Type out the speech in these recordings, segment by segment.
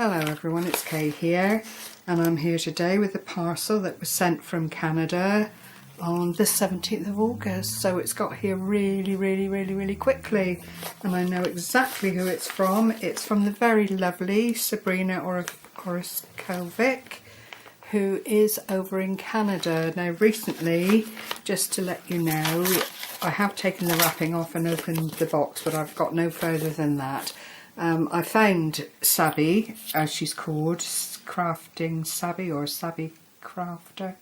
Hello everyone, it's Kay here, and I'm here today with a parcel that was sent from Canada on the 17th of August. So it's got here really quickly, and I know exactly who it's from. It's from the very lovely Sabrina Oreskovic, who is over in Canada. Now recently, just to let you know, I have taken the wrapping off and opened the box, but I've got no further than that. I found Sabby, as she's called, Crafting Sabby or Sabby Crafter.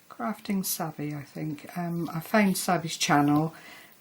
Crafting Sabby, I think. I found Sabby's channel,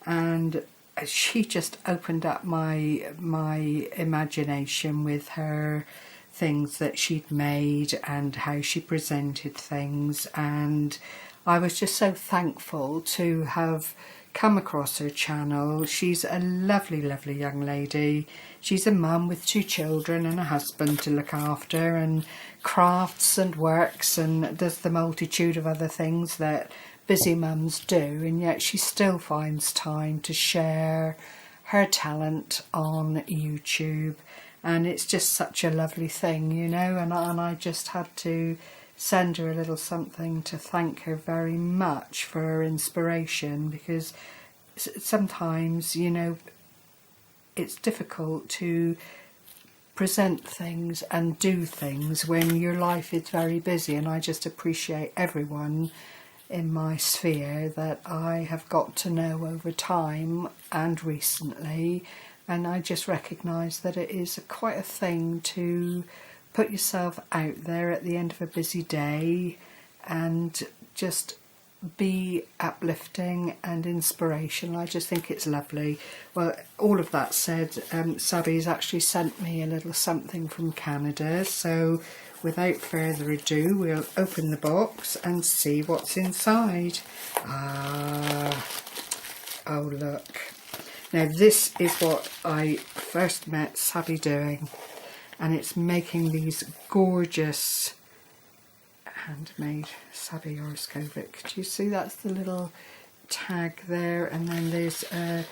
and she just opened up my imagination with her things that she'd made and how she presented things, and I was just so thankful to have come across her channel. She's a lovely young lady. She's a mum with 2 children and a husband to look after, and crafts and works and does the multitude of other things that busy mums do, and yet she still finds time to share her talent on YouTube, and it's just such a lovely thing, you know, and I just had to send her a little something to thank her very much for her inspiration, because sometimes, you know, it's difficult to present things and do things when your life is very busy, and I just appreciate everyone in my sphere that I have got to know over time and recently, and I just recognise that it is quite a thing to put yourself out there at the end of a busy day and just be uplifting and inspirational. I just think it's lovely. Well, all of that said, Sabby's actually sent me a little something from Canada, so without further ado, we'll open the box and see what's inside. Oh look. Now this is what I first met Sabby doing, and it's making these gorgeous handmade Sabby Oreskovic. Do you see that's the little tag there, and then there's a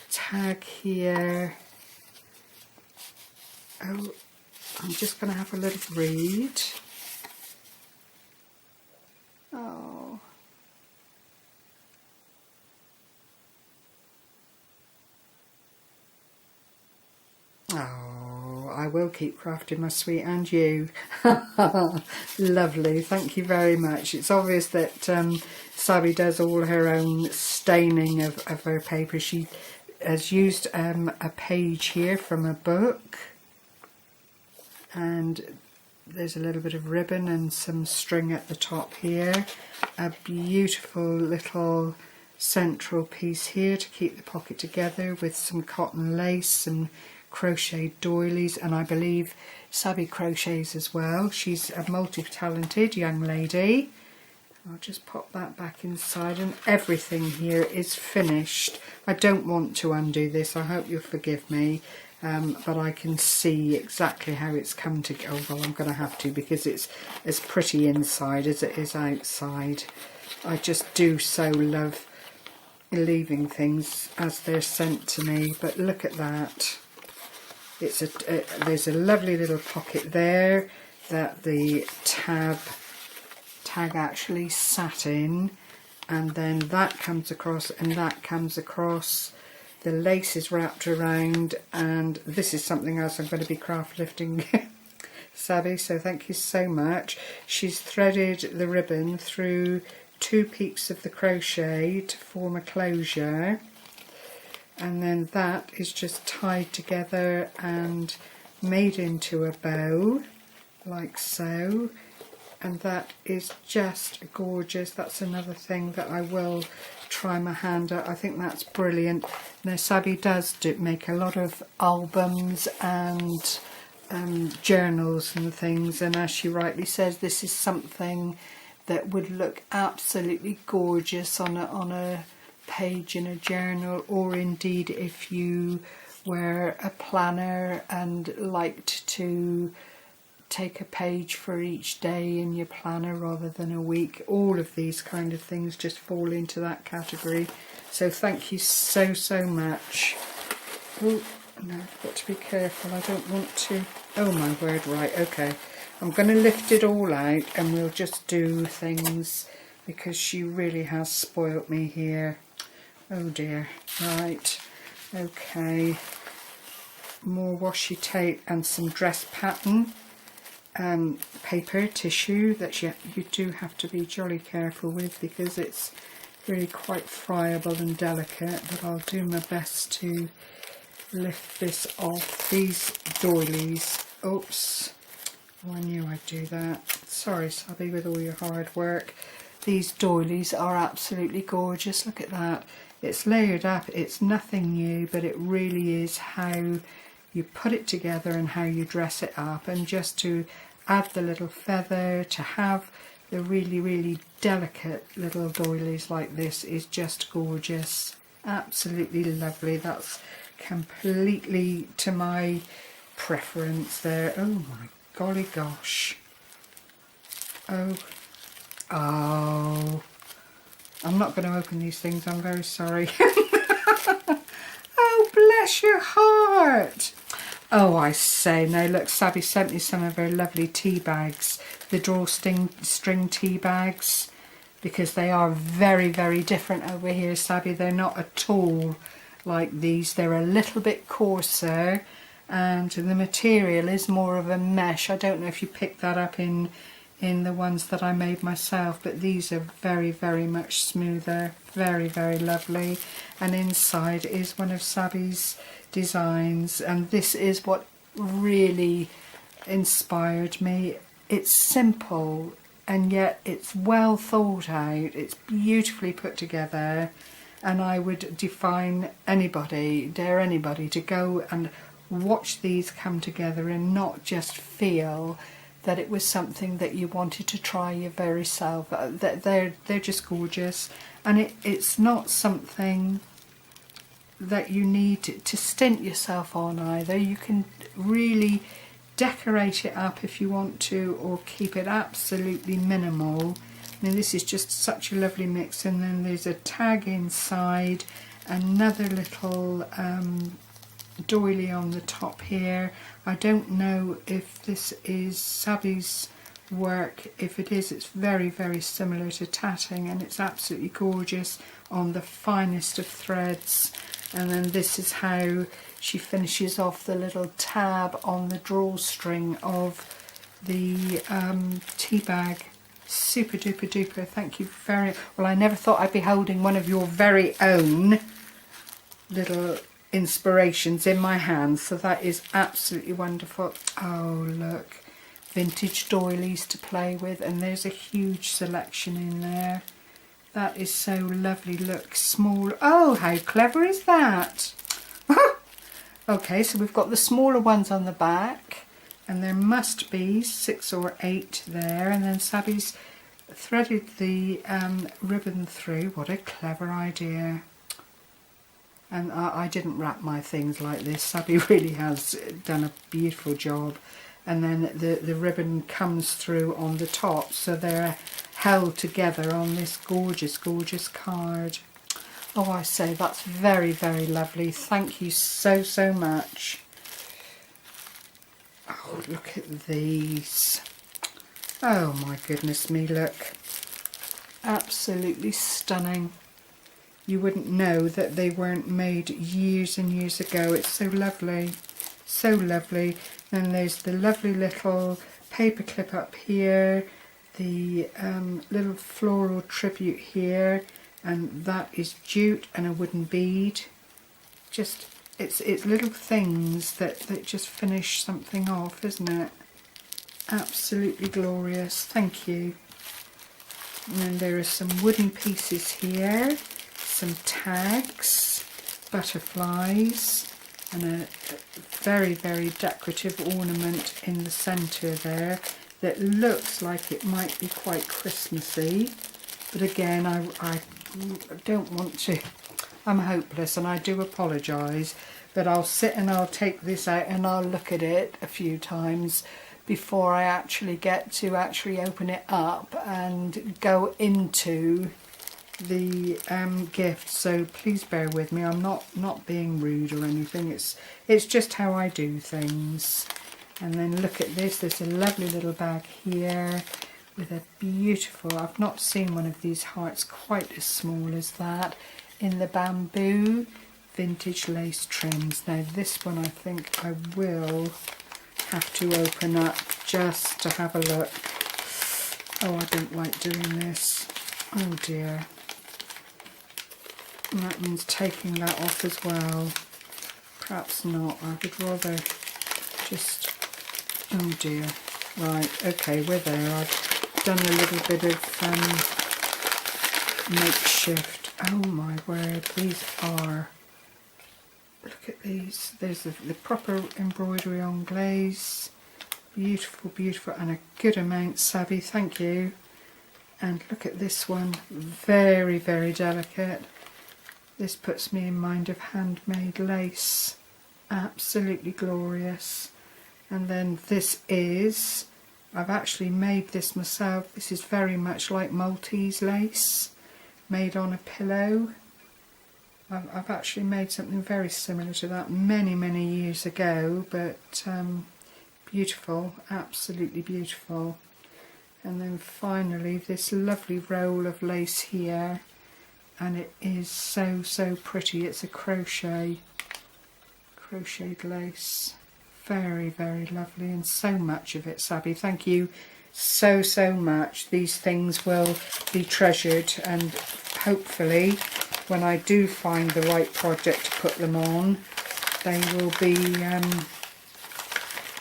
tag here. Oh, I'm just going to have a little read. Oh. Oh, I will keep crafting, my sweet, and you. Lovely, thank you very much. It's obvious that Sabby does all her own staining of her paper. She has used a page here from a book, and there's a little bit of ribbon and some string at the top here. A beautiful little central piece here to keep the pocket together with some cotton lace and crocheted doilies, and I believe Sabby crochets as well. She's a multi-talented young lady. I'll just pop that back inside, and everything here is finished. I don't want to undo this, I hope you'll forgive me, but I can see exactly how it's come to go. Well, I'm going to have to, because it's as pretty inside as it is outside. I just do so love leaving things as they're sent to me, but look at that. It's there's a lovely little pocket there that the tag actually sat in, and then that comes across and that comes across. The lace is wrapped around, and this is something else I'm going to be craft lifting Sabby, so thank you so much. She's threaded the ribbon through 2 peaks of the crochet to form a closure, and then that is just tied together and made into a bow like so, and that is just gorgeous. That's another thing that I will try my hand at. I think that's brilliant. Now Sabby does make a lot of albums and journals and things, and as she rightly says, this is something that would look absolutely gorgeous on a page in a journal, or indeed if you were a planner and liked to take a page for each day in your planner rather than a week. All of these kind of things just fall into that category, so thank you so much. Ooh, Now I've got to be careful, I don't want to, oh my word, right, okay. I'm going to lift it all out and we'll just do things because she really has spoilt me here. Oh dear, right, okay. More washi tape and some dress pattern. Paper, tissue that you do have to be jolly careful with because it's really quite friable and delicate, but I'll do my best to lift this off. These doilies, oops, oh, I knew I'd do that. Sorry Sabby, with all your hard work. These doilies are absolutely gorgeous, look at that. It's layered up, it's nothing new, but it really is how you put it together and how you dress it up, and just to add the little feather, to have the really delicate little doilies like this is just gorgeous. Absolutely lovely. That's completely to my preference there. Oh my golly gosh. Oh, I'm not going to open these things, I'm very sorry. Oh, bless your heart. Oh, I say, now look, Sabby sent me some of her lovely tea bags, the drawstring tea bags, because they are very different over here, Sabby. They're not at all like these. They're a little bit coarser and the material is more of a mesh. I don't know if you picked that up in the ones that I made myself, but these are very much smoother, very lovely. And inside is one of Sabby's designs, and this is what really inspired me. It's simple and yet it's well thought out, it's beautifully put together, and I would dare anybody to go and watch these come together and not just feel that it was something that you wanted to try your very self. They're just gorgeous, and it's not something that you need to stint yourself on either. You can really decorate it up if you want to, or keep it absolutely minimal. I mean, this is just such a lovely mix. And then there's a tag inside, another little doily on the top here. I don't know if this is Sabby's work. If it is, it's very similar to tatting, and it's absolutely gorgeous on the finest of threads. And then this is how she finishes off the little tab on the drawstring of the tea bag. Super duper. Thank you very well. I never thought I'd be holding one of your very own little inspirations in my hands, so that is absolutely wonderful. Oh look, vintage doilies to play with, and there's a huge selection in there. That is so lovely. Look, small. Oh, how clever is that? Okay, so we've got the smaller ones on the back, and there must be 6 or 8 there, and then Sabby's threaded the ribbon through. What a clever idea. And I didn't wrap my things like this. Sabby really has done a beautiful job. And then the ribbon comes through on the top, so they're held together on this gorgeous card. Oh, I say, that's very lovely. Thank you so much. Oh, look at these. Oh my goodness me, look. Absolutely stunning. You wouldn't know that they weren't made years and years ago. It's so lovely. So lovely. Then there's the lovely little paper clip up here, the little floral tribute here, and that is jute and a wooden bead. Just it's little things that just finish something off, isn't it? Absolutely glorious. Thank you. And then there are some wooden pieces here, some tags, butterflies, and a very decorative ornament in the centre there that looks like it might be quite Christmassy, but again I don't want to, I'm hopeless and I do apologise, but I'll sit and I'll take this out and I'll look at it a few times before I actually get to open it up and go into the gift, so please bear with me. I'm not being rude or anything. It's just how I do things. And then look at this. There's a lovely little bag here with a beautiful, I've not seen one of these hearts quite as small as that, in the bamboo vintage lace trims. Now this one I think I will have to open up just to have a look. Oh, I don't like doing this. Oh dear. And that means taking that off as well. Perhaps not. I would rather just... Oh dear. Right, okay, we're there. I've done a little bit of makeshift. Oh my word, these are... Look at these. There's the proper embroidery on glaze. Beautiful, beautiful, and a good amount, Sabby, thank you. And look at this one. Very, very delicate. This puts me in mind of handmade lace. Absolutely glorious. And then this is, I've actually made this myself. This is very much like Maltese lace, made on a pillow. I've actually made something very similar to that many, many years ago, but beautiful, absolutely beautiful. And then finally this lovely roll of lace here. And it is so, so pretty. It's a crocheted lace. Very, very lovely, and so much of it, Sabby. Thank you so, so much. These things will be treasured, and hopefully when I do find the right project to put them on, they will be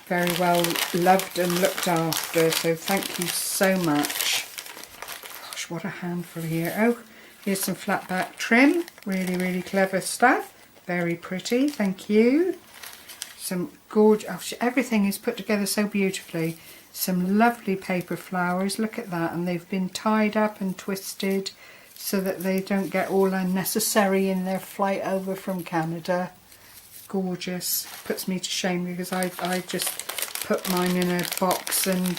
very well loved and looked after. So thank you so much. Gosh, what a handful here. Oh, here's some flat back trim. Really, really clever stuff. Very pretty, thank you. Some gorgeous, everything is put together so beautifully. Some lovely paper flowers, look at that, and they've been tied up and twisted so that they don't get all unnecessary in their flight over from Canada. Gorgeous. Puts me to shame because I just put mine in a box and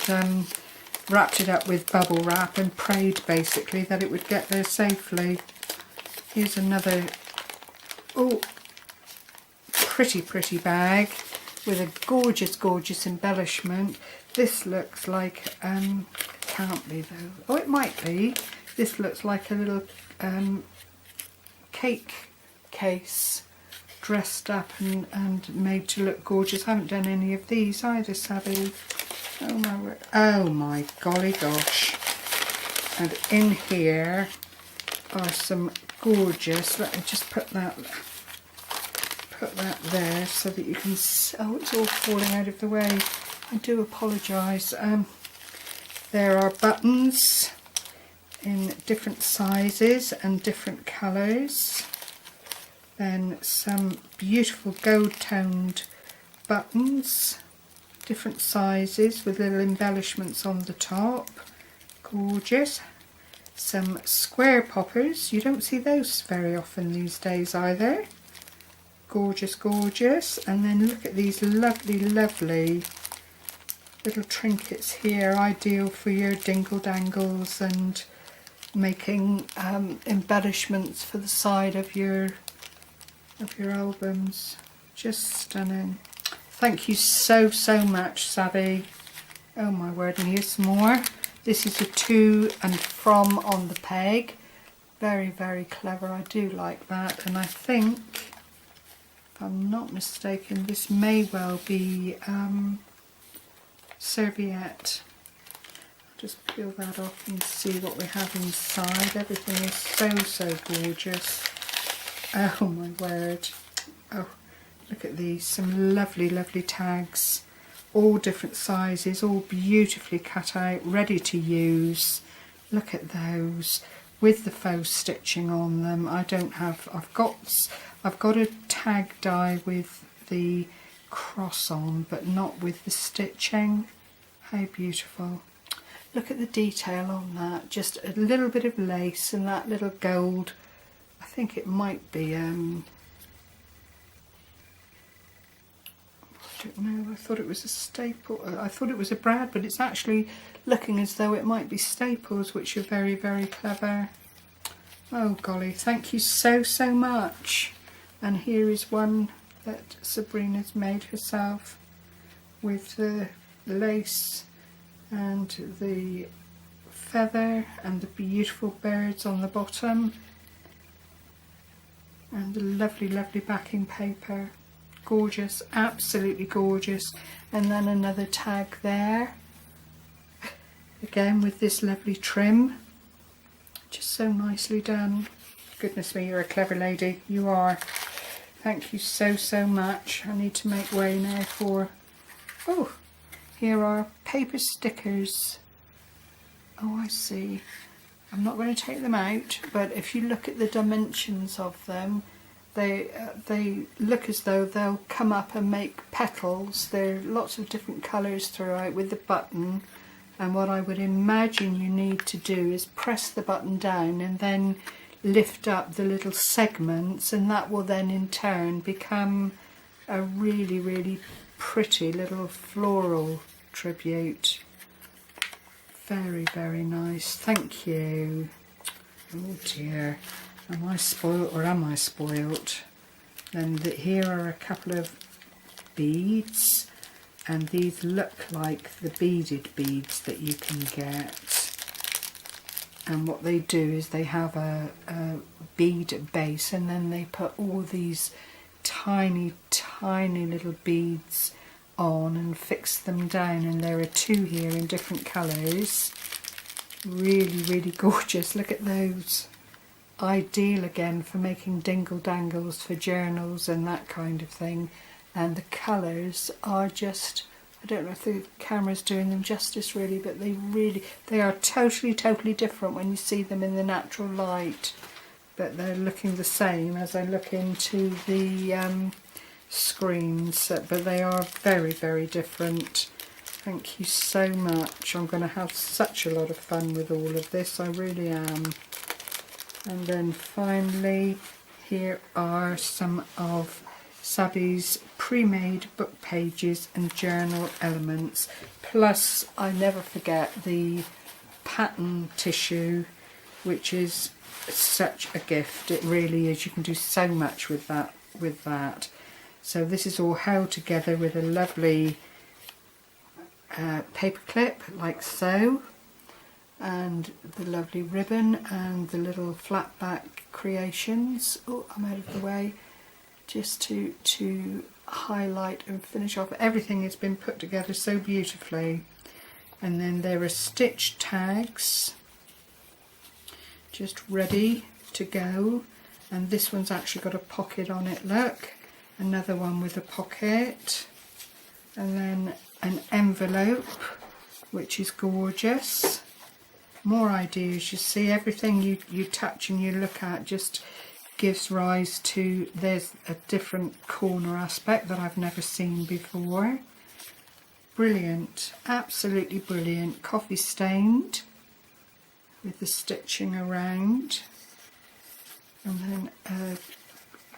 wrapped it up with bubble wrap and prayed basically that it would get there safely. Here's another, oh, pretty bag with a gorgeous embellishment. This looks like, can't be though, oh it might be, this looks like a little cake case dressed up and made to look gorgeous. I haven't done any of these either, Sabby. Oh my word. Oh my golly gosh. And in here are some gorgeous, let me just put that there so that you can see. Oh, it's all falling out of the way. I do apologise. There are buttons in different sizes and different colours. Then some beautiful gold toned buttons, different sizes with little embellishments on the top. Gorgeous. Some square poppers. You don't see those very often these days either. Gorgeous, gorgeous. And then look at these lovely little trinkets here, ideal for your dingle dangles and making embellishments for the side of your albums. Just stunning. Thank you so much, Sabby. Oh my word, and here's some more. This is a to and from on the peg. Very clever. I do like that, and I think, if I'm not mistaken, this may well be serviette. I'll just peel that off and see what we have inside. Everything is so gorgeous. Oh my word. Oh, look at these. Some lovely tags. All different sizes, all beautifully cut out, ready to use. Look at those with the faux stitching on them. I've got a tag die with the cross on, but not with the stitching. How beautiful. Look at the detail on that. Just a little bit of lace and that little gold. I think it might be, I don't know, I thought it was a staple. I thought it was a brad, but it's actually looking as though it might be staples, which are very clever. Oh golly, thank you so much. And here is one that Sabrina's made herself with the lace and the feather and the beautiful birds on the bottom and the lovely backing paper. Gorgeous, absolutely gorgeous. And then another tag there, again with this lovely trim, just so nicely done. Goodness me, you're a clever lady, you are. Thank you so much. I need to make way now for, oh, here are paper stickers. Oh, I see. I'm not going to take them out, but if you look at the dimensions of them, they look as though they'll come up and make petals. There are lots of different colours throughout with the button, and what I would imagine you need to do is press the button down and then lift up the little segments, and that will then in turn become a really pretty little floral tribute. Very nice, thank you. Oh dear, am I spoilt or am I spoilt? Then here are a couple of beads, and these look like the beaded beads that you can get. And what they do is they have a bead base, and then they put all these tiny little beads on and fix them down, and there are two here in different colours. Really gorgeous. Look at those. Ideal again for making dingle dangles for journals and that kind of thing. And the colours are just, I don't know if the camera's doing them justice really, but they are totally different when you see them in the natural light, but they're looking the same as I look into the screens, but they are very different. Thank you so much. I'm going to have such a lot of fun with all of this, I really am. And then finally, here are some of Sabby's pre-made book pages and journal elements, plus I never forget the pattern tissue, which is such a gift. It really is. You can do so much with that. So this is all held together with a lovely paper clip like so, and the lovely ribbon and the little flat back creations. Oh, I'm out of the way, just to highlight and finish off. Everything has been put together so beautifully. And then there are stitch tags just ready to go, and this one's actually got a pocket on it, look. Another one with a pocket, and then an envelope which is gorgeous. More ideas, you see. Everything you touch and you look at just gives rise to, there's a different corner aspect that I've never seen before. Brilliant, absolutely brilliant. Coffee stained with the stitching around, and then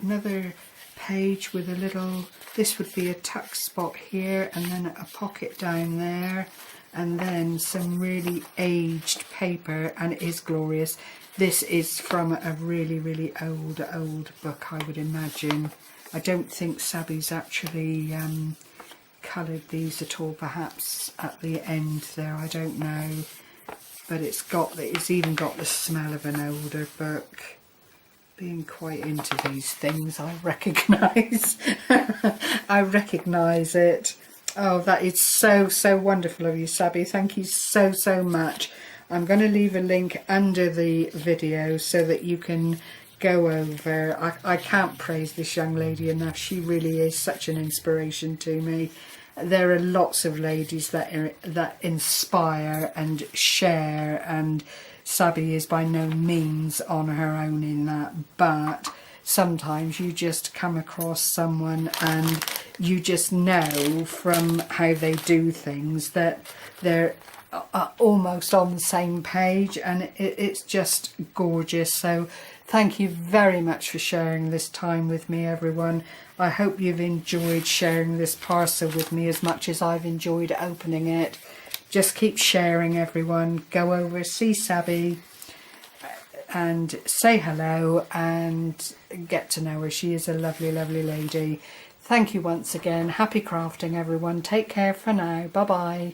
another page with a little, this would be a tuck spot here, and then a pocket down there, and then some really aged paper, and it is glorious. This is from a really old book, I would imagine. I don't think Sabby's actually coloured these at all, perhaps at the end there, I don't know, but it's even got the smell of an older book. Being quite into these things, I recognise. I recognise it. Oh, that is so wonderful of you, Sabby. Thank you so much. I'm going to leave a link under the video so that you can go over. I can't praise this young lady enough. She really is such an inspiration to me. There are lots of ladies that inspire and share, and Sabby is by no means on her own in that, but sometimes you just come across someone and you just know from how they do things that they're almost on the same page, and it's just gorgeous. So thank you very much for sharing this time with me, everyone. I hope you've enjoyed sharing this parcel with me as much as I've enjoyed opening it. Just keep sharing, everyone. Go over, see Sabby, and say hello and get to know her. She is a lovely, lovely lady. Thank you once again. Happy crafting, everyone. Take care for now. Bye bye.